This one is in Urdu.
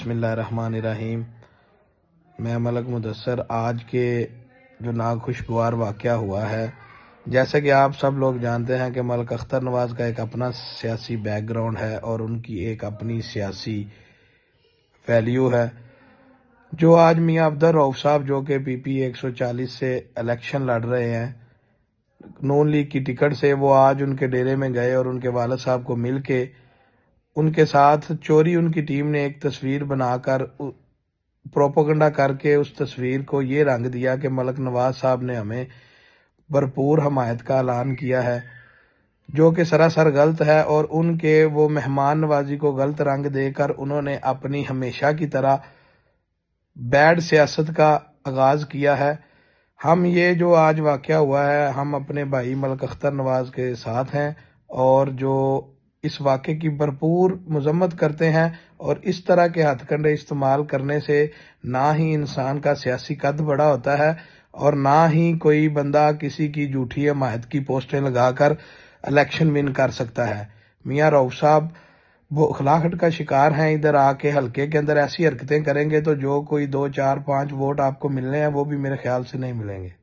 بسم اللہ الرحمن الرحیم۔ میں ملک مدثر، آج کے جو ناخوشگوار واقعہ ہوا ہے، جیسا کہ آپ سب لوگ جانتے ہیں کہ ملک اختر نواز کا ایک اپنا سیاسی بیک گراؤنڈ ہے اور ان کی ایک اپنی سیاسی ویلیو ہے۔ جو آج میاں عبدالرؤف رؤف صاحب جو کہ پی پی 140 سے الیکشن لڑ رہے ہیں نون لیگ کی ٹکٹ سے، وہ آج ان کے ڈیرے میں گئے اور ان کے والد صاحب کو مل کے ان کے ساتھ چوری ان کی ٹیم نے ایک تصویر بنا کر پروپیگنڈا کر کے اس تصویر کو یہ رنگ دیا کہ ملک نواز صاحب نے ہمیں بھرپور حمایت کا اعلان کیا ہے، جو کہ سراسر غلط ہے، اور ان کے وہ مہمان نوازی کو غلط رنگ دے کر انہوں نے اپنی ہمیشہ کی طرح بیڈ سیاست کا آغاز کیا ہے۔ ہم یہ جو آج واقعہ ہوا ہے، ہم اپنے بھائی ملک اختر نواز کے ساتھ ہیں اور جو اس واقعے کی بھرپور مذمت کرتے ہیں، اور اس طرح کے ہتھ کنڈے استعمال کرنے سے نہ ہی انسان کا سیاسی قد بڑا ہوتا ہے اور نہ ہی کوئی بندہ کسی کی جھوٹی حمایت کی پوسٹیں لگا کر الیکشن ون کر سکتا ہے۔ میاں رؤف صاحب وہ اخلاقٹ کا شکار ہیں، ادھر آ کے حلقے کے اندر ایسی حرکتیں کریں گے تو جو کوئی 2 4 5 ووٹ آپ کو ملنے ہیں وہ بھی میرے خیال سے نہیں ملیں گے۔